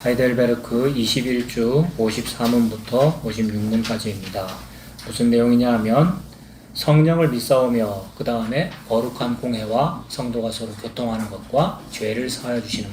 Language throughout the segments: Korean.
하이델베르크 21주 53문부터 56문까지입니다. 무슨 내용이냐 하면 성령을 믿사오며 그 다음에 거룩한 공회와 성도가 서로 교통하는 것과 죄를 사하여 주시는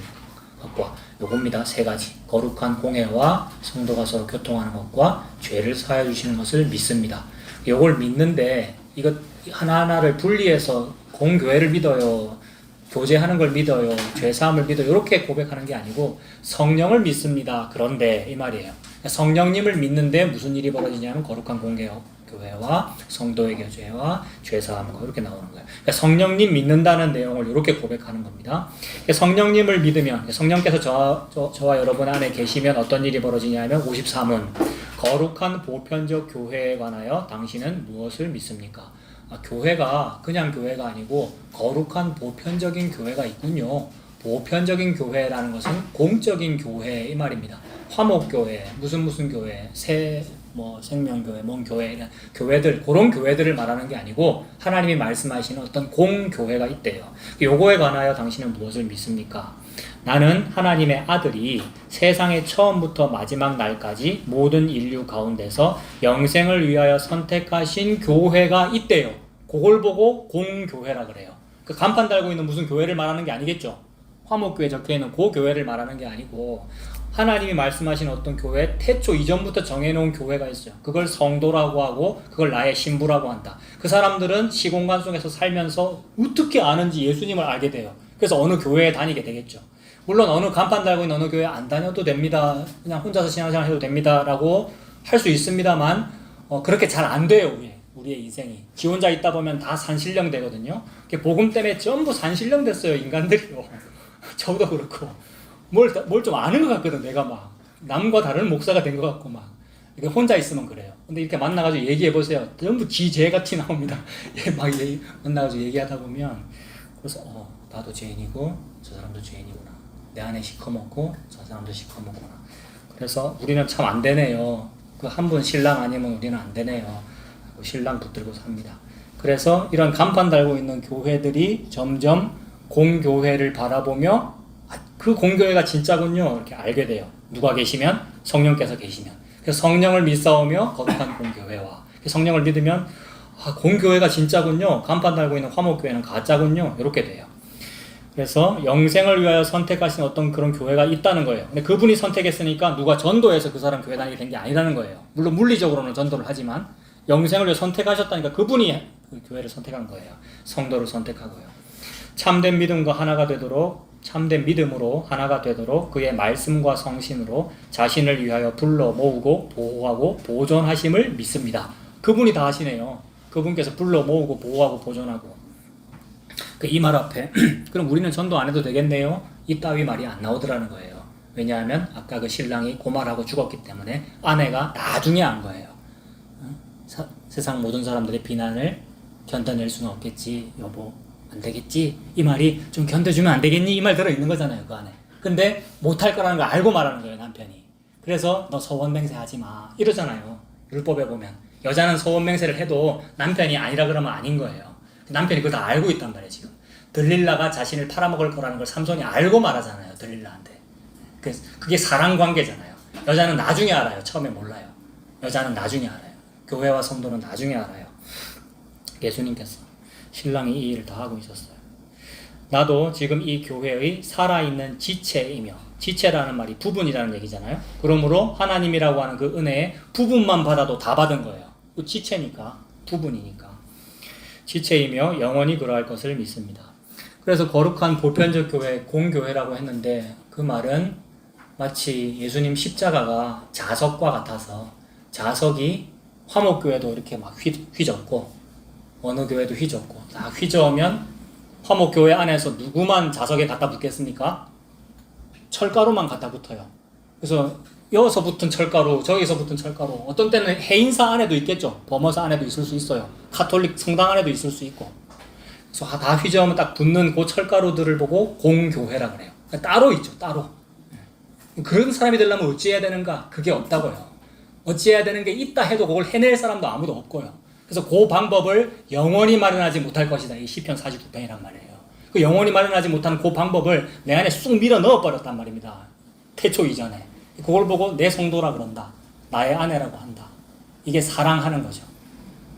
것과 요겁니다. 세 가지. 거룩한 공회와 성도가 서로 교통하는 것과 죄를 사하여 주시는 것을 믿습니다. 요걸 믿는데 이것 하나하나를 분리해서 공교회를 믿어요, 교제하는 걸 믿어요, 죄사함을 믿어요, 이렇게 고백하는 게 아니고 성령을 믿습니다. 그런데 이 말이에요. 성령님을 믿는데 무슨 일이 벌어지냐면 거룩한 공교회와 성도의 교제와 죄사함, 이렇게 나오는 거예요. 그러니까 성령님 믿는다는 내용을 이렇게 고백하는 겁니다. 성령님을 믿으면, 성령께서 저와 여러분 안에 계시면 어떤 일이 벌어지냐면 53은 거룩한 보편적 교회에 관하여 당신은 무엇을 믿습니까? 교회가 그냥 교회가 아니고 거룩한 보편적인 교회가 있군요. 보편적인 교회라는 것은 공적인 교회 이 말입니다. 화목교회, 무슨 교회, 생명교회, 뭔 교회, 교회들, 그런 교회들을 말하는 게 아니고 하나님이 말씀하시는 어떤 공교회가 있대요. 요거에 관하여 당신은 무엇을 믿습니까? 나는 하나님의 아들이 세상의 처음부터 마지막 날까지 모든 인류 가운데서 영생을 위하여 선택하신 교회가 있대요. 그걸 보고 공교회라 그래요. 그 간판 달고 있는 무슨 교회를 말하는 게 아니겠죠. 화목교회 적혀있는 그 교회를 말하는 게 아니고 하나님이 말씀하신 어떤 교회, 태초 이전부터 정해놓은 교회가 있어요. 그걸 성도라고 하고 그걸 나의 신부라고 한다. 그 사람들은 시공간 속에서 살면서 어떻게 아는지 예수님을 알게 돼요. 그래서 어느 교회에 다니게 되겠죠. 물론 어느 간판 달고 있는 어느 교회 안 다녀도 됩니다, 그냥 혼자서 신앙생활 해도 됩니다 라고 할 수 있습니다만 그렇게 잘 안 돼요. 우리의 인생이. 지 혼자 있다 보면 다 산신령 되거든요. 복음 때문에 전부 산신령 됐어요, 인간들이요. 저도 그렇고 뭘 좀 아는 것 같거든. 내가 막 남과 다른 목사가 된 것 같고 막 혼자 있으면 그래요. 근데 이렇게 만나가지고 얘기해보세요. 전부 지죄같이 나옵니다. 막 만나가지고 얘기하다 보면 그래서 나도 죄인이고 저 사람도 죄인이구나, 내 안에 시커멓고 저 사람도 시커멓구나. 그래서 우리는 참 안 되네요. 그 한 분 신랑 아니면 우리는 안 되네요. 신랑 붙들고 삽니다. 그래서 이런 간판 달고 있는 교회들이 점점 공교회를 바라보며 그 공교회가 진짜군요 이렇게 알게 돼요. 누가 계시면? 성령께서 계시면. 그래서 성령을 믿사오며 거룩한 공교회와 성령을 믿으면 공교회가 진짜군요, 간판 달고 있는 화목교회는 가짜군요, 이렇게 돼요. 그래서 영생을 위하여 선택하신 어떤 그런 교회가 있다는 거예요. 근데 그분이 선택했으니까 누가 전도해서 그 사람 교회 다니게 된 게 아니라는 거예요. 물론 물리적으로는 전도를 하지만 영생을 위해 선택하셨다니까 그분이 그 교회를 선택한 거예요. 성도를 선택하고요. 참된 믿음과 하나가 되도록, 참된 믿음으로 하나가 되도록 그의 말씀과 성신으로 자신을 위하여 불러 모으고 보호하고 보존하심을 믿습니다. 그분이 다 하시네요. 그분께서 불러 모으고 보호하고 보존하고. 이 말 앞에 그럼 우리는 전도 안 해도 되겠네요? 이따위 말이 안 나오더라는 거예요. 왜냐하면 아까 그 신랑이 고말하고 죽었기 때문에 아내가 나중에 안 거예요. 세상 모든 사람들의 비난을 견뎌낼 수는 없겠지, 여보 안 되겠지, 이 말이 좀 견뎌주면 안 되겠니, 이 말 들어있는 거잖아요, 그 안에. 근데 못할 거라는 걸 알고 말하는 거예요, 남편이. 그래서 너 소원맹세 하지 마 이러잖아요. 율법에 보면 여자는 소원맹세를 해도 남편이 아니라 그러면 아닌 거예요. 남편이 그걸 다 알고 있단 말이에요. 지금 들릴라가 자신을 팔아먹을 거라는 걸 삼손이 알고 말하잖아요, 들릴라한테. 그게 사랑관계잖아요. 여자는 나중에 알아요, 처음에 몰라요. 여자는 나중에 알아요. 교회와 성도는 나중에 알아요. 예수님께서 신랑이 이 일을 다 하고 있었어요. 나도 지금 이 교회의 살아있는 지체이며, 지체라는 말이 부분이라는 얘기잖아요. 그러므로 하나님이라고 하는 그 은혜의 부분만 받아도 다 받은 거예요. 그 지체니까, 부분이니까. 지체이며 영원히 그러할 것을 믿습니다. 그래서 거룩한 보편적 교회, 공교회라고 했는데 그 말은 마치 예수님 십자가가 자석과 같아서 자석이 화목교회도 이렇게 막 휘젓고 어느 교회도 휘젓고 다 휘저으면 화목교회 안에서 누구만 자석에 갖다 붙겠습니까? 철가루만 갖다 붙어요. 그래서 여기서 붙은 철가루, 저기서 붙은 철가루, 어떤 때는 해인사 안에도 있겠죠. 범어사 안에도 있을 수 있어요. 카톨릭 성당 안에도 있을 수 있고. 그래서 다 휘저으면 딱 붙는 그 철가루들을 보고 공교회라 그래요. 따로 있죠, 따로. 그런 사람이 되려면 어찌해야 되는가? 그게 없다고요. 어찌해야 되는 게 있다 해도 그걸 해낼 사람도 아무도 없고요. 그래서 그 방법을 영원히 마련하지 못할 것이다. 이 시편 49편이란 말이에요. 그 영원히 마련하지 못하는 그 방법을 내 안에 쑥 밀어 넣어버렸단 말입니다. 태초 이전에. 그걸 보고 내 성도라 그런다. 나의 아내라고 한다. 이게 사랑하는 거죠.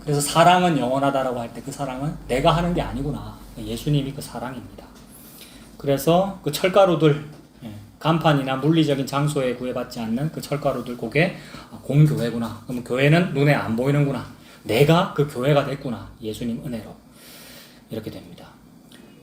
그래서 사랑은 영원하다라고 할 때 그 사랑은 내가 하는 게 아니구나. 예수님이 그 사랑입니다. 그래서 그 철가루들, 간판이나 물리적인 장소에 구애받지 않는 그 철가루들 그게 공교회구나. 그럼 교회는 눈에 안 보이는구나. 내가 그 교회가 됐구나. 예수님 은혜로. 이렇게 됩니다.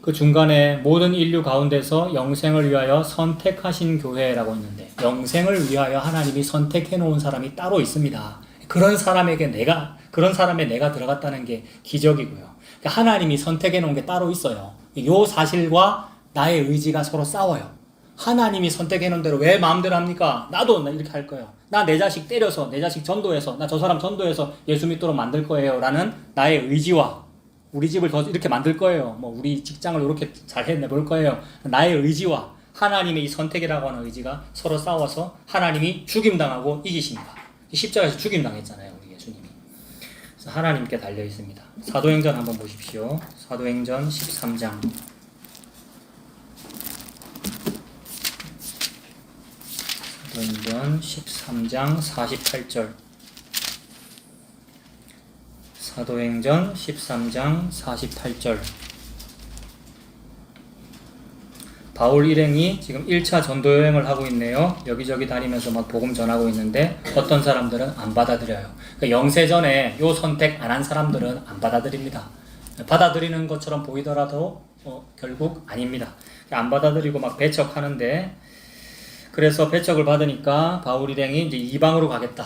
그 중간에 모든 인류 가운데서 영생을 위하여 선택하신 교회라고 했는데, 영생을 위하여 하나님이 선택해 놓은 사람이 따로 있습니다. 그런 사람에 내가 들어갔다는 게 기적이고요. 그러니까 하나님이 선택해 놓은 게 따로 있어요. 이 사실과 나의 의지가 서로 싸워요. 하나님이 선택해 놓은 대로 왜 마음대로 합니까? 나도 이렇게 할 거예요. 나 내 자식 때려서, 내 자식 전도해서, 나 저 사람 전도해서 예수 믿도록 만들 거예요. 라는 나의 의지와 우리 집을 더 이렇게 만들 거예요. 뭐 우리 직장을 이렇게 잘 해내볼 거예요. 나의 의지와 하나님의 이 선택이라고 하는 의지가 서로 싸워서 하나님이 죽임당하고 이기십니다. 십자가에서 죽임당했잖아요. 우리 예수님이. 그래서 하나님께 달려 있습니다. 사도행전 한번 보십시오. 사도행전 13장. 사도행전 13장 48절. 사도행전 13장 48절. 바울 일행이 지금 1차 전도 여행을 하고 있네요. 여기저기 다니면서 막 복음 전하고 있는데 어떤 사람들은 안 받아들여요. 그러니까 영세 전에 요 선택 안 한 사람들은 안 받아들입니다. 받아들이는 것처럼 보이더라도 결국 아닙니다. 안 받아들이고 막 배척하는데, 그래서 배척을 받으니까 바울 일행이 이제 이방으로 가겠다.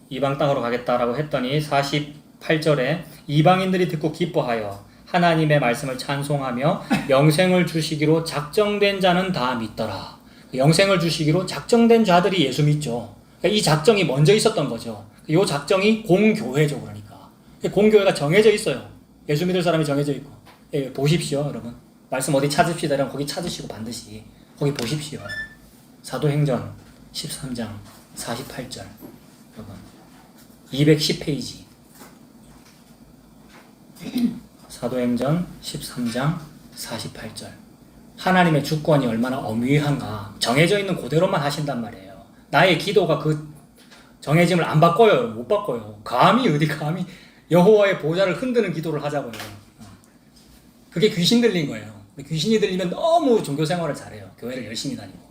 이방 땅으로 가겠다라고 했더니 48절에 이방인들이 듣고 기뻐하여 하나님의 말씀을 찬송하며 영생을 주시기로 작정된 자는 다 믿더라. 영생을 주시기로 작정된 자들이 예수 믿죠. 그러니까 이 작정이 먼저 있었던 거죠. 이 작정이 공교회죠. 그러니까 공교회가 정해져 있어요. 예수 믿을 사람이 정해져 있고. 보십시오 여러분. 말씀 어디 찾읍시다 이러면 거기 찾으시고 반드시 거기 보십시오. 사도행전 13장 48절 여러분 210페이지. 사도행전 13장 48절. 하나님의 주권이 얼마나 엄위한가. 정해져 있는 그대로만 하신단 말이에요. 나의 기도가 그 정해짐을 안 바꿔요. 못 바꿔요. 감히 여호와의 보좌를 흔드는 기도를 하자고요. 그게 귀신 들린 거예요. 귀신이 들리면 너무 종교생활을 잘해요. 교회를 열심히 다니고.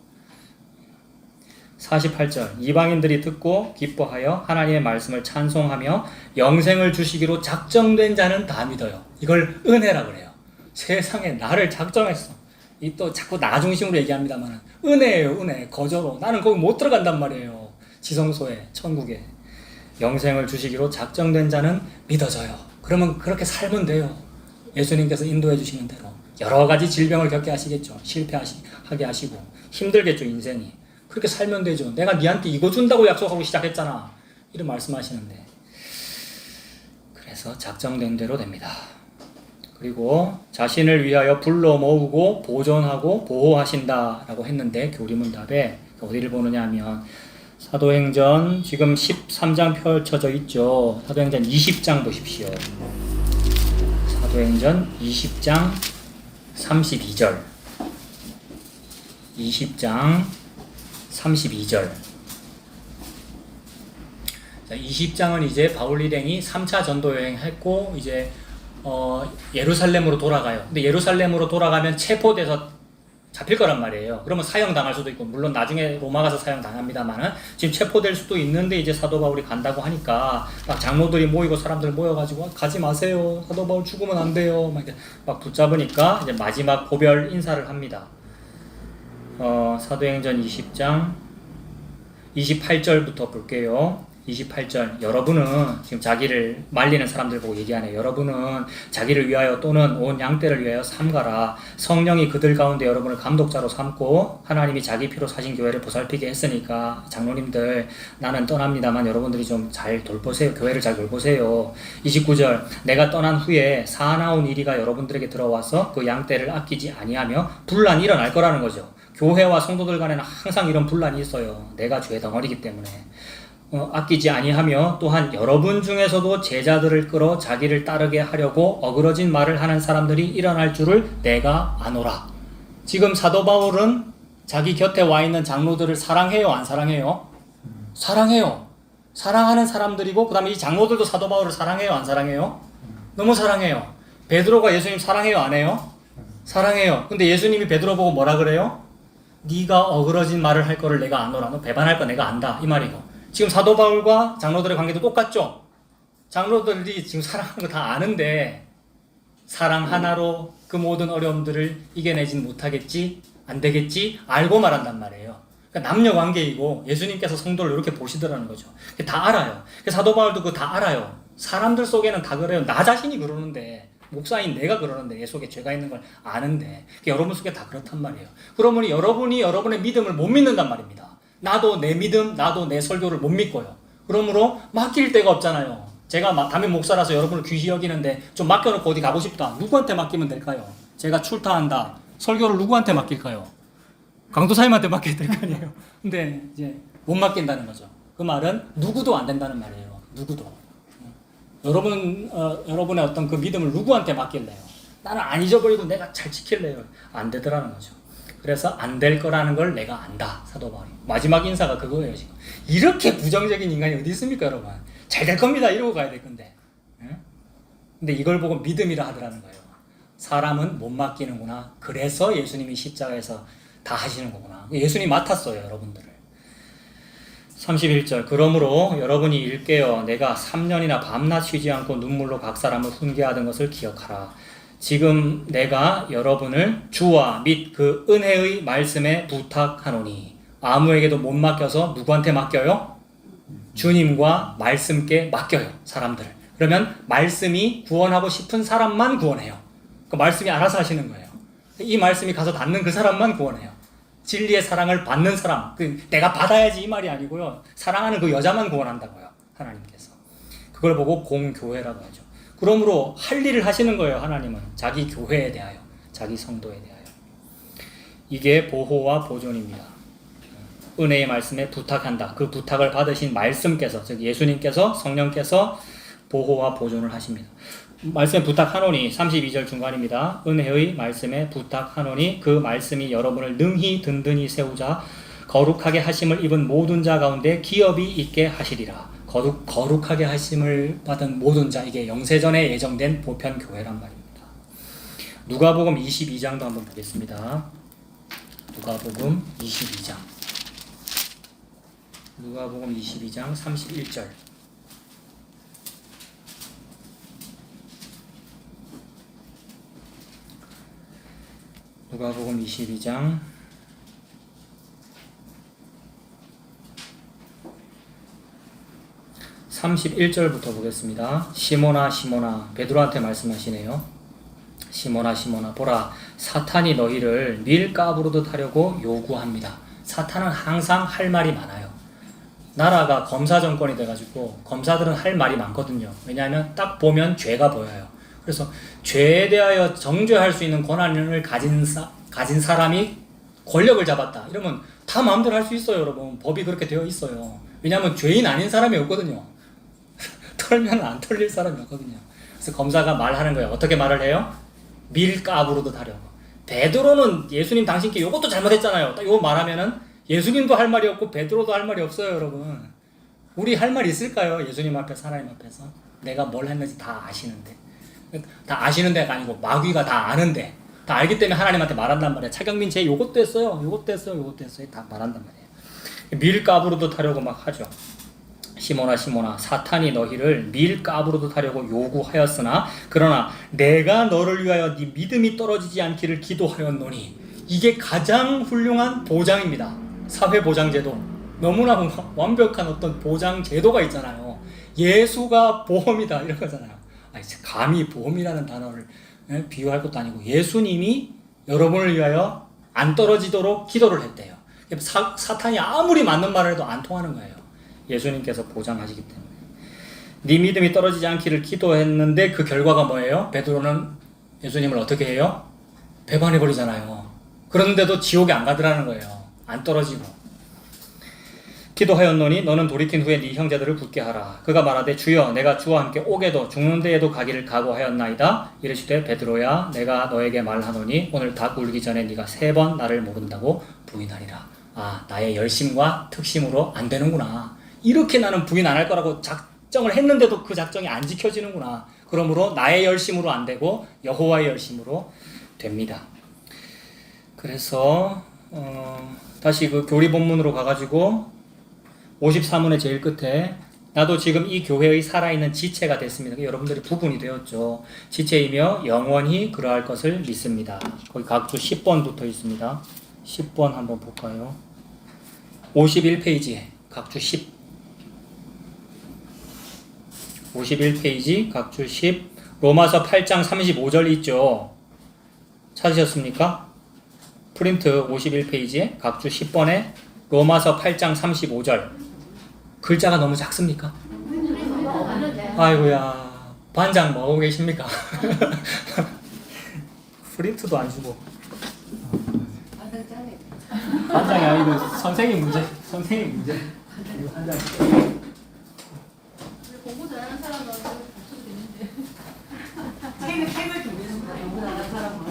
48절. 이방인들이 듣고 기뻐하여 하나님의 말씀을 찬송하며 영생을 주시기로 작정된 자는 다 믿어요. 이걸 은혜라 그래요. 세상에 나를 작정했어. 이 또 자꾸 나 중심으로 얘기합니다만 은혜예요. 은혜. 거저로. 나는 거기 못 들어간단 말이에요. 지성소에, 천국에. 영생을 주시기로 작정된 자는 믿어져요. 그러면 그렇게 살면 돼요. 예수님께서 인도해 주시는 대로. 여러 가지 질병을 겪게 하시겠죠. 실패하게 하시고. 힘들겠죠, 인생이. 그렇게 살면 되죠. 내가 니한테 이거 준다고 약속하고 시작했잖아. 이런 말씀하시는데. 그래서 작정된 대로 됩니다. 그리고 자신을 위하여 불러 모으고 보존하고 보호하신다라고 했는데 교리문답에 어디를 보느냐 하면 사도행전 지금 13장 펼쳐져 있죠. 사도행전 20장 보십시오. 사도행전 20장 32절. 20장 32절. 자, 20장은 이제 바울 일행이 3차 전도 여행했고 이제 예루살렘으로 돌아가요. 근데 예루살렘으로 돌아가면 체포돼서 잡힐 거란 말이에요. 그러면 사형 당할 수도 있고, 물론 나중에 로마 가서 사형 당합니다만은 지금 체포될 수도 있는데 이제 사도 바울이 간다고 하니까 막 장로들이 모이고 사람들 모여가지고 가지 마세요. 사도 바울 죽으면 안 돼요. 막 붙잡으니까 이제 마지막 고별 인사를 합니다. 사도행전 20장 28절부터 볼게요. 28절. 여러분은 지금 자기를 말리는 사람들 보고 얘기하네요. 여러분은 자기를 위하여 또는 온 양떼를 위하여 삼가라. 성령이 그들 가운데 여러분을 감독자로 삼고 하나님이 자기 피로 사신 교회를 보살피게 했으니까 장로님들 나는 떠납니다만 여러분들이 좀 잘 돌보세요. 교회를 잘 돌보세요. 29절. 내가 떠난 후에 사나운 이리가 여러분들에게 들어와서 그 양떼를 아끼지 아니하며 분란이 일어날 거라는 거죠. 교회와 성도들 간에는 항상 이런 분란이 있어요. 내가 죄 덩어리기 때문에. 아끼지 아니하며 또한 여러분 중에서도 제자들을 끌어 자기를 따르게 하려고 어그러진 말을 하는 사람들이 일어날 줄을 내가 아노라. 지금 사도 바울은 자기 곁에 와 있는 장로들을 사랑해요, 안 사랑해요? 사랑해요. 사랑하는 사람들이고, 그 다음에 이 장로들도 사도 바울을 사랑해요, 안 사랑해요? 너무 사랑해요. 베드로가 예수님 사랑해요, 안 해요? 사랑해요. 근데 예수님이 베드로 보고 뭐라 그래요? 네가 어그러진 말을 할 거를 내가 아노라. 너 배반할 거 내가 안다. 이 말이고. 지금 사도 바울과 장로들의 관계도 똑같죠? 장로들이 지금 사랑하는 거 다 아는데 사랑 하나로 그 모든 어려움들을 이겨내진 못하겠지? 안 되겠지? 알고 말한단 말이에요. 그러니까 남녀 관계이고 예수님께서 성도를 이렇게 보시더라는 거죠. 다 알아요. 사도 바울도 그거 다 알아요. 사람들 속에는 다 그래요. 나 자신이 그러는데, 목사인 내가 그러는데, 얘 속에 죄가 있는 걸 아는데, 여러분 속에 다 그렇단 말이에요. 그러면 여러분이 여러분의 믿음을 못 믿는단 말입니다. 나도 내 믿음, 나도 내 설교를 못 믿고요. 그러므로 맡길 데가 없잖아요. 제가 담임 목사라서 여러분을 귀히 여기는데 좀 맡겨놓고 어디 가고 싶다. 누구한테 맡기면 될까요? 제가 출타한다. 설교를 누구한테 맡길까요? 강도사님한테 맡겨야 될 거 아니에요. 근데 이제 못 맡긴다는 거죠. 그 말은 누구도 안 된다는 말이에요. 누구도. 여러분의 어떤 그 믿음을 누구한테 맡길래요? 나는 안 잊어버리고 내가 잘 지킬래요. 안 되더라는 거죠. 그래서 안 될 거라는 걸 내가 안다. 사도 바울이. 마지막 인사가 그거예요, 지금. 이렇게 부정적인 인간이 어디 있습니까, 여러분? 잘 될 겁니다. 이러고 가야 될 건데. 예? 근데 이걸 보고 믿음이라 하더라는 거예요. 사람은 못 맡기는구나. 그래서 예수님이 십자가에서 다 하시는 거구나. 예수님이 맡았어요, 여러분들을. 31절. 그러므로 여러분이 일깨어 내가 3년이나 밤낮 쉬지 않고 눈물로 각 사람을 훈계하던 것을 기억하라. 지금 내가 여러분을 주와 및 그 은혜의 말씀에 부탁하노니. 아무에게도 못 맡겨서 누구한테 맡겨요? 주님과 말씀께 맡겨요, 사람들을. 그러면 말씀이 구원하고 싶은 사람만 구원해요. 그 말씀이 알아서 하시는 거예요. 이 말씀이 가서 닿는 그 사람만 구원해요. 진리의 사랑을 받는 사람, 내가 받아야지 이 말이 아니고요. 사랑하는 그 여자만 구원한다고요, 하나님께서. 그걸 보고 공교회라고 하죠. 그러므로 할 일을 하시는 거예요, 하나님은. 자기 교회에 대하여, 자기 성도에 대하여. 이게 보호와 보존입니다. 은혜의 말씀에 부탁한다. 그 부탁을 받으신 말씀께서, 즉 예수님께서, 성령께서 보호와 보존을 하십니다. 말씀에 부탁하노니 32절 중간입니다. 은혜의 말씀에 부탁하노니 그 말씀이 여러분을 능히 든든히 세우자 거룩하게 하심을 입은 모든 자 가운데 기업이 있게 하시리라. 거룩하게 하심을 받은 모든 자, 이게 영세전에 예정된 보편교회란 말입니다. 누가복음 22장도 한번 보겠습니다. 누가복음 22장. 누가복음 22장 31절. 누가복음 22장 31절부터 보겠습니다. 시몬아 시몬아, 베드로한테 말씀하시네요. 시몬아 시몬아, 보라 사탄이 너희를 밀가부르듯 하려고 요구합니다. 사탄은 항상 할 말이 많아요. 나라가 검사 정권이 돼가지고 검사들은 할 말이 많거든요. 왜냐하면 딱 보면 죄가 보여요. 그래서 죄에 대하여 정죄할 수 있는 권한을 가진 사람이 권력을 잡았다. 이러면 다 마음대로 할 수 있어요, 여러분. 법이 그렇게 되어 있어요. 왜냐하면 죄인 아닌 사람이 없거든요. 털면 안 털릴 사람이 없거든요. 그래서 검사가 말하는 거예요. 어떻게 말을 해요? 밀가부르듯 하려고. 베드로는 예수님 당신께 이것도 잘못했잖아요. 딱 이거 말하면은 예수님도 할 말이 없고 베드로도 할 말이 없어요, 여러분. 우리 할 말 있을까요? 예수님 앞에서, 하나님 앞에서. 내가 뭘 했는지 다 아시는데. 다 아시는 데가 아니고 마귀가 다 아는데, 다 알기 때문에 하나님한테 말한단 말이에요. 차경민 쟤 요것도 했어요, 요것도 했어요, 요것도 했어요. 다 말한단 말이에요. 밀가부르듯 하려고 막 하죠. 시몬아 시몬아, 사탄이 너희를 밀가부르듯 하려고 요구하였으나 그러나 내가 너를 위하여 네 믿음이 떨어지지 않기를 기도하였노니. 이게 가장 훌륭한 보장입니다. 사회보장제도. 너무나 완벽한 어떤 보장제도가 있잖아요. 예수가 보험이다, 이런 거잖아요. 감히 보험이라는 단어를 비유할 것도 아니고 예수님이 여러분을 위하여 안 떨어지도록 기도를 했대요. 사탄이 아무리 맞는 말을 해도 안 통하는 거예요. 예수님께서 보장하시기 때문에. 네 믿음이 떨어지지 않기를 기도했는데 그 결과가 뭐예요? 베드로는 예수님을 어떻게 해요? 배반해버리잖아요. 그런데도 지옥에 안 가더라는 거예요. 안 떨어지고. 기도하였노니 너는 돌이킨 후에 네 형제들을 붙게 하라. 그가 말하되 주여 내가 주와 함께 오게도 죽는 데에도 가기를 각오하였나이다. 이르시되 베드로야 내가 너에게 말하노니 오늘 닭 울기 전에 네가 3번 나를 모른다고 부인하리라. 아, 나의 열심과 특심으로 안 되는구나. 이렇게 나는 부인 안 할 거라고 작정을 했는데도 그 작정이 안 지켜지는구나. 그러므로 나의 열심으로 안 되고 여호와의 열심으로 됩니다. 그래서 다시 그 교리 본문으로 가가지고 53문의 제일 끝에 나도 지금 이 교회의 살아있는 지체가 됐습니다. 여러분들이 부분이 되었죠. 지체이며 영원히 그러할 것을 믿습니다. 거기 각주 10번 붙어 있습니다. 10번 한번 볼까요? 51페이지에 각주 10. 51페이지 각주 10. 로마서 8장 35절 있죠. 찾으셨습니까? 프린트 51페이지에 각주 10번에 로마서 8장 35절. 글자가 너무 작습니까? 아이고야, 반장 뭐하고 계십니까? 프린트도 안 주고. 반장이 아니고 선생님 문제. 선생님 문제. 반장. 공부 잘하는 사람은 없어도 되는데. 책을 준비해서 공부 잘하는 사람은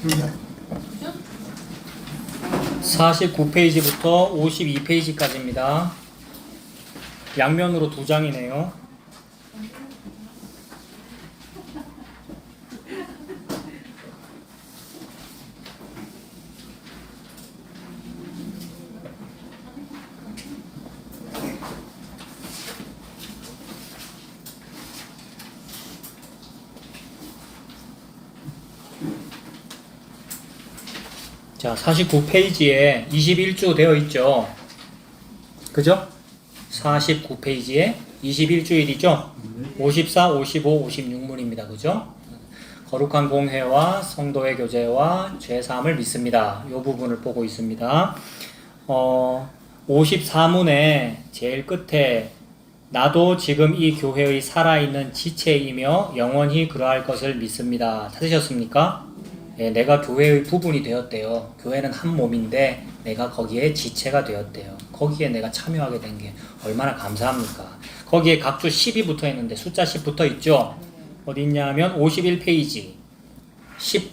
그죠? 49페이지부터 52페이지까지입니다. 양면으로 2장이네요. 자, 49페이지에 21주 되어 있죠. 그죠? 49페이지에 21주일이죠. 54, 55, 56문입니다. 그죠? 거룩한 공회와 성도의 교제와 죄사함을 믿습니다. 이 부분을 보고 있습니다. 54문의 제일 끝에 나도 지금 이 교회의 살아있는 지체이며 영원히 그러할 것을 믿습니다. 찾으셨습니까? 예, 내가 교회의 부분이 되었대요. 교회는 한 몸인데 내가 거기에 지체가 되었대요. 거기에 내가 참여하게 된 게 얼마나 감사합니까? 거기에 각주 10이 붙어 있는데 숫자 10 붙어 있죠? 어디 있냐면 51페이지 10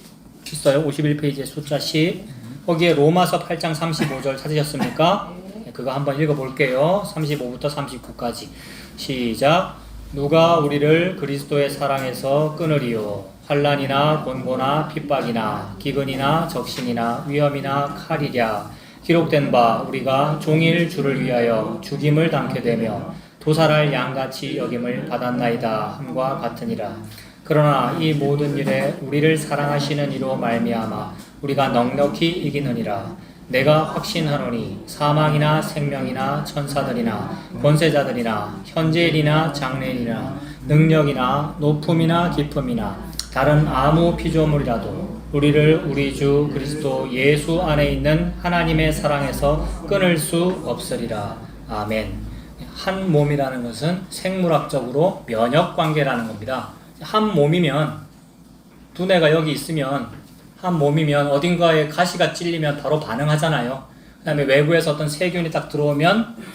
있어요. 51페이지에 숫자 10. 거기에 로마서 8장 35절 찾으셨습니까? 그거 한번 읽어볼게요. 35부터 39까지 시작. 누가 우리를 그리스도의 사랑에서 끊으리요? 환난이나 곤고나 핍박이나 기근이나 적신이나 위험이나 칼이랴. 기록된 바 우리가 종일 주를 위하여 죽임을 당케 되며 도살할 양같이 여김을 받았나이다 함과 같으니라. 그러나 이 모든 일에 우리를 사랑하시는 이로 말미암아 우리가 넉넉히 이기느니라. 내가 확신하노니 사망이나 생명이나 천사들이나 권세자들이나 현재일이나 장래일이나 능력이나 높음이나 깊음이나 다른 아무 피조물이라도 우리를 우리 주 그리스도 예수 안에 있는 하나님의 사랑에서 끊을 수 없으리라. 아멘. 한 몸이라는 것은 생물학적으로 면역 관계라는 겁니다. 한 몸이면 두뇌가 여기 있으면 한 몸이면 어딘가에 가시가 찔리면 바로 반응하잖아요. 그 다음에 외부에서 어떤 세균이 딱 들어오면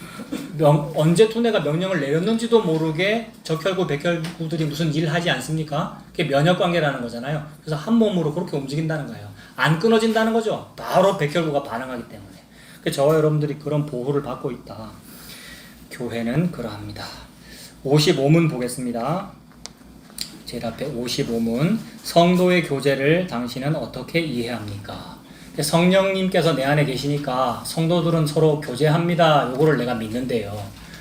언제 두뇌가 명령을 내렸는지도 모르게 적혈구, 백혈구들이 무슨 일을 하지 않습니까? 그게 면역관계라는 거잖아요. 그래서 한 몸으로 그렇게 움직인다는 거예요. 안 끊어진다는 거죠. 바로 백혈구가 반응하기 때문에. 그래서 저와 여러분들이 그런 보호를 받고 있다. 교회는 그러합니다. 55문 보겠습니다. 제일 앞에 55문. 성도의 교제를 당신은 어떻게 이해합니까? 성령님께서 내 안에 계시니까 성도들은 서로 교제합니다. 요거를 내가 믿는데요.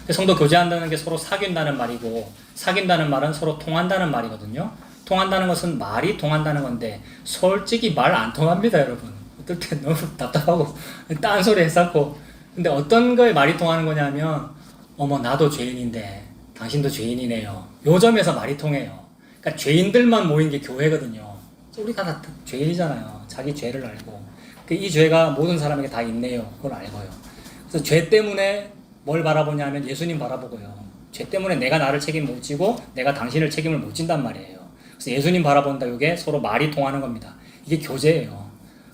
성도 교제한다는 게 서로 사귄다는 말이고, 사귄다는 말은 서로 통한다는 말이거든요. 통한다는 것은 말이 통한다는 건데 솔직히 말 안 통합니다, 여러분. 어떨 때 너무 답답하고 딴소리 했었고. 근데 어떤 거에 말이 통하는 거냐면 어머 나도 죄인인데 당신도 죄인이네요. 요 점에서 말이 통해요. 그러니까 죄인들만 모인 게 교회거든요. 우리가 다 죄인이잖아요. 자기 죄를 알고 이 죄가 모든 사람에게 다 있네요. 그걸 알고요. 그래서 죄 때문에 뭘 바라보냐면 예수님 바라보고요. 죄 때문에 내가 나를 책임 못 지고 내가 당신을 책임을 못 진단 말이에요. 그래서 예수님 바라본다. 이게 서로 말이 통하는 겁니다. 이게 교제예요.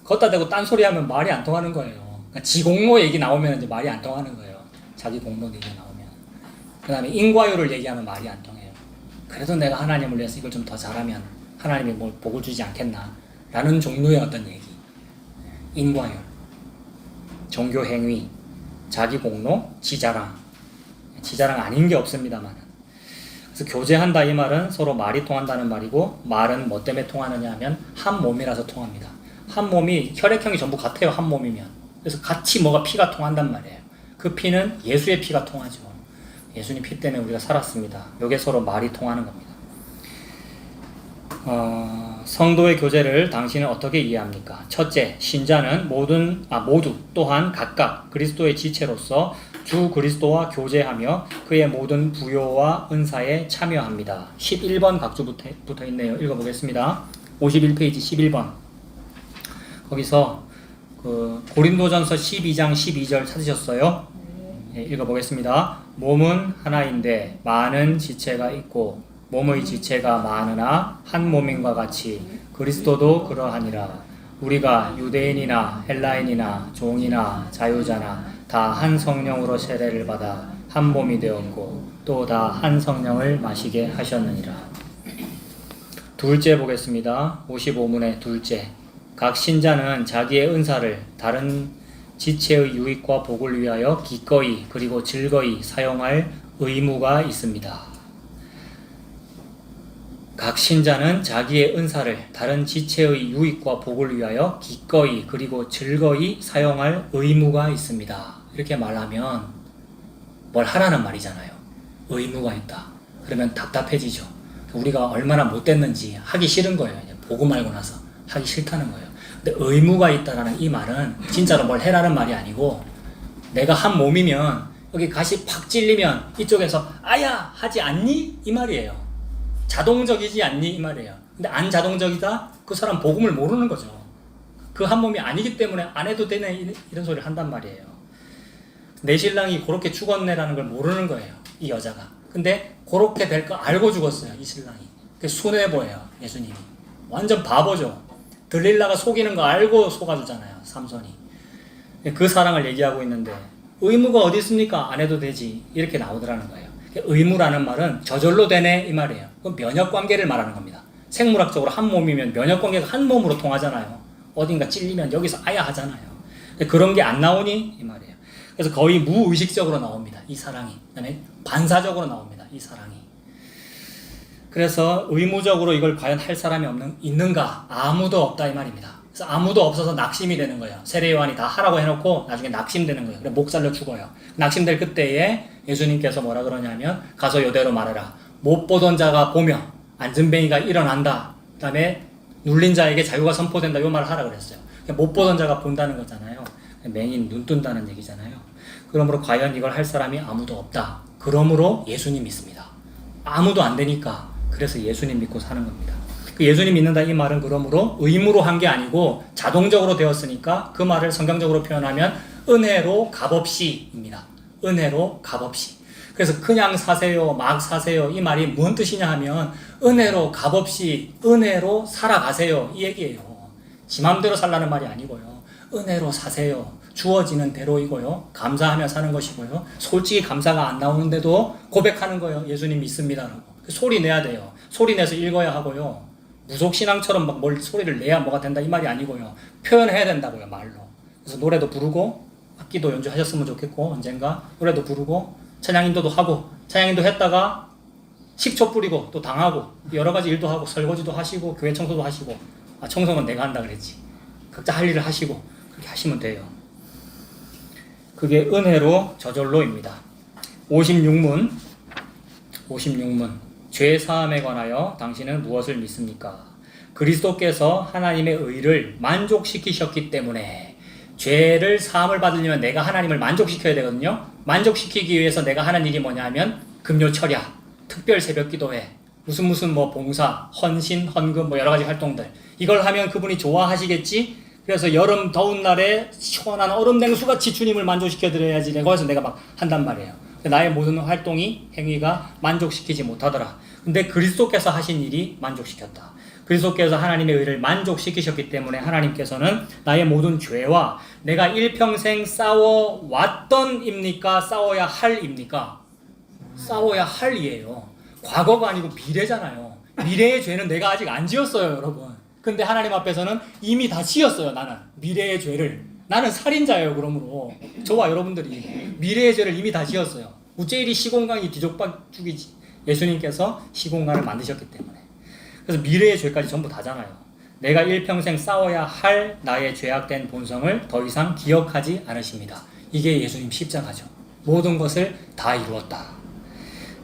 걷다 대고 딴소리 하면 말이 안 통하는 거예요. 그러니까 지 공로 얘기 나오면 이제 말이 안 통하는 거예요. 자기 공로 얘기 나오면. 그 다음에 인과율을 얘기하면 말이 안 통해요. 그래도 내가 하나님을 위해서 이걸 좀 더 잘하면 하나님이 뭘 복을 주지 않겠나 라는 종류의 어떤 얘기. 인과율, 종교 행위, 자기 공로, 지자랑. 지자랑 아닌 게 없습니다만. 그래서 교제한다 이 말은 서로 말이 통한다는 말이고, 말은 뭐 때문에 통하느냐 하면 한 몸이라서 통합니다. 한 몸이 혈액형이 전부 같아요. 한 몸이면. 그래서 같이 뭐가 피가 통한단 말이에요. 그 피는 예수의 피가 통하죠. 예수님 피 때문에 우리가 살았습니다. 이게 서로 말이 통하는 겁니다. 성도의 교제를 당신은 어떻게 이해합니까? 첫째, 신자는 모두 또한 각각 그리스도의 지체로서 주 그리스도와 교제하며 그의 모든 부요와 은사에 참여합니다. 11번 각주 붙어 있네요. 읽어보겠습니다. 51페이지 11번. 거기서 고린도전서 12장 12절 찾으셨어요? 네, 읽어보겠습니다. 몸은 하나인데 많은 지체가 있고 몸의 지체가 많으나 한 몸인과 같이 그리스도도 그러하니라. 우리가 유대인이나 헬라인이나 종이나 자유자나 다 한 성령으로 세례를 받아 한 몸이 되었고 또 다 한 성령을 마시게 하셨느니라. 둘째 보겠습니다. 55문의 둘째. 각 신자는 자기의 은사를 다른 지체의 유익과 복을 위하여 기꺼이 그리고 즐거이 사용할 의무가 있습니다. 각 신자는 자기의 은사를 다른 지체의 유익과 복을 위하여 기꺼이 그리고 즐거이 사용할 의무가 있습니다. 이렇게 말하면 뭘 하라는 말이잖아요. 의무가 있다. 그러면 답답해지죠. 우리가 얼마나 못됐는지 하기 싫은 거예요. 이제 보고 말고 나서 하기 싫다는 거예요. 근데 의무가 있다라는 이 말은 진짜로 뭘 해라는 말이 아니고 내가 한 몸이면 여기 가시 팍 찔리면 이쪽에서 아야 하지 않니? 이 말이에요. 자동적이지 않니? 이 말이에요. 근데 안 자동적이다? 그 사람 복음을 모르는 거죠. 그 한 몸이 아니기 때문에 안 해도 되네 이런 소리를 한단 말이에요. 내 신랑이 그렇게 죽었네라는 걸 모르는 거예요. 이 여자가. 근데 그렇게 될 거 알고 죽었어요. 이 신랑이. 그게 순애보예요. 예수님이. 완전 바보죠. 들릴라가 속이는 거 알고 속아주잖아요. 삼손이. 그 사랑을 얘기하고 있는데 의무가 어디 있습니까? 안 해도 되지. 이렇게 나오더라는 거예요. 의무라는 말은 저절로 되네 이 말이에요. 그건 면역관계를 말하는 겁니다. 생물학적으로 한 몸이면 면역관계가 한 몸으로 통하잖아요. 어딘가 찔리면 여기서 아야 하잖아요. 그런 게 안 나오니 이 말이에요. 그래서 거의 무의식적으로 나옵니다. 이 사랑이. 그다음에 반사적으로 나옵니다. 이 사랑이. 그래서 의무적으로 이걸 과연 할 사람이 있는가? 아무도 없다 이 말입니다. 그래서 아무도 없어서 낙심이 되는 거예요. 세례요한이 다 하라고 해놓고 나중에 낙심되는 거예요. 그래 목 잘려 죽어요. 낙심될 그때에 예수님께서 뭐라 그러냐면 가서 이대로 말해라. 못 보던 자가 보며 안전뱅이가 일어난다. 그 다음에 눌린 자에게 자유가 선포된다. 이 말을 하라 그랬어요. 못 보던 자가 본다는 거잖아요. 맹인 눈 뜬다는 얘기잖아요. 그러므로 과연 이걸 할 사람이 아무도 없다. 그러므로 예수님 믿습니다. 아무도 안 되니까 그래서 예수님 믿고 사는 겁니다. 그 예수님 믿는다 이 말은 그러므로 의무로 한 게 아니고 자동적으로 되었으니까 그 말을 성경적으로 표현하면 은혜로 값없이입니다. 은혜로 값없이. 그래서 그냥 사세요, 막 사세요 이 말이 무슨 뜻이냐 하면 은혜로 값없이 은혜로 살아가세요 이 얘기예요. 지 맘대로 살라는 말이 아니고요. 은혜로 사세요. 주어지는 대로이고요. 감사하며 사는 것이고요. 솔직히 감사가 안 나오는데도 고백하는 거예요. 예수님 믿습니다라고. 소리 내야 돼요. 소리 내서 읽어야 하고요. 무속신앙처럼 막 뭘 소리를 내야 뭐가 된다 이 말이 아니고요. 표현해야 된다고요. 말로. 그래서 노래도 부르고 악기도 연주하셨으면 좋겠고 언젠가 노래도 부르고 찬양인도도 하고 찬양인도 했다가 식초 뿌리고 또 당하고 여러 가지 일도 하고 설거지도 하시고 교회 청소도 하시고 청소는 내가 한다 그랬지. 각자 할 일을 하시고 그렇게 하시면 돼요. 그게 은혜로 저절로입니다. 56문 죄 사함에 관하여 당신은 무엇을 믿습니까? 그리스도께서 하나님의 의를 만족시키셨기 때문에 죄를 사함을 받으려면 내가 하나님을 만족시켜야 되거든요. 만족시키기 위해서 내가 하는 일이 뭐냐 하면 금요 철야, 특별 새벽 기도회, 무슨 뭐 봉사, 헌신, 헌금 뭐 여러 가지 활동들. 이걸 하면 그분이 좋아하시겠지? 그래서 여름 더운 날에 시원한 얼음 냉수같이 주님을 만족시켜 드려야지. 거기서 내가 막 한단 말이에요. 나의 모든 활동이, 행위가 만족시키지 못하더라. 근데 그리스도께서 하신 일이 만족시켰다. 그리스도께서 하나님의 의를 만족시키셨기 때문에 하나님께서는 나의 모든 죄와 내가 일평생 싸워왔던 입니까? 싸워야 할 입니까? 싸워야 할 이에요. 과거가 아니고 미래잖아요. 미래의 죄는 내가 아직 안 지었어요, 여러분. 근데 하나님 앞에서는 이미 다 지었어요, 나는. 미래의 죄를. 나는 살인자예요, 그러므로. 저와 여러분들이 미래의 죄를 이미 다 지었어요. 우째일이 시공간이 뒤죽박죽이지. 예수님께서 시공간을 만드셨기 때문에. 그래서 미래의 죄까지 전부 다잖아요. 내가 일평생 싸워야 할 나의 죄악된 본성을 더 이상 기억하지 않으십니다. 이게 예수님 십자가죠. 모든 것을 다 이루었다.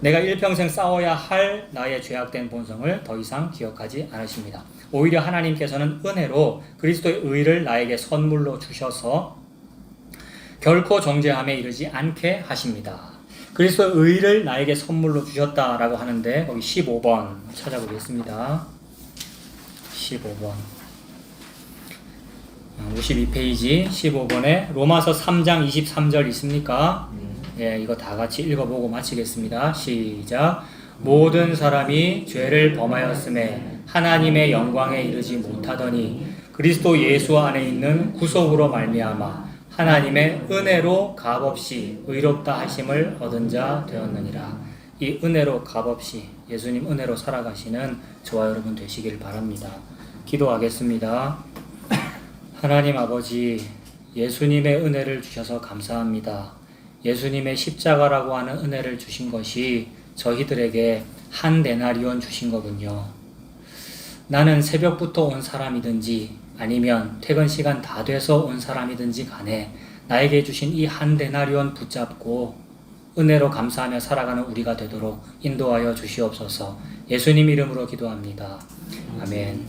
내가 일평생 싸워야 할 나의 죄악된 본성을 더 이상 기억하지 않으십니다. 오히려 하나님께서는 은혜로 그리스도의 의를 나에게 선물로 주셔서 결코 정죄함에 이르지 않게 하십니다. 그리스도의 의를 나에게 선물로 주셨다라고 하는데 거기 15번 찾아보겠습니다. 15번 52페이지 15번에 로마서 3장 23절 있습니까? 예, 이거 다 같이 읽어보고 마치겠습니다. 시작. 모든 사람이 죄를 범하였음에 하나님의 영광에 이르지 못하더니 그리스도 예수 안에 있는 구속으로 말미암아 하나님의 은혜로 값없이 의롭다 하심을 얻은 자 되었느니라. 이 은혜로 값없이 예수님 은혜로 살아가시는 저와 여러분 되시길 바랍니다. 기도하겠습니다. 하나님 아버지, 예수님의 은혜를 주셔서 감사합니다. 예수님의 십자가라고 하는 은혜를 주신 것이 저희들에게 한 데나리온 주신 거군요. 나는 새벽부터 온 사람이든지 아니면 퇴근 시간 다 돼서 온 사람이든지 간에 나에게 주신 이 한 데나리온 붙잡고 은혜로 감사하며 살아가는 우리가 되도록 인도하여 주시옵소서. 예수님 이름으로 기도합니다. 아멘.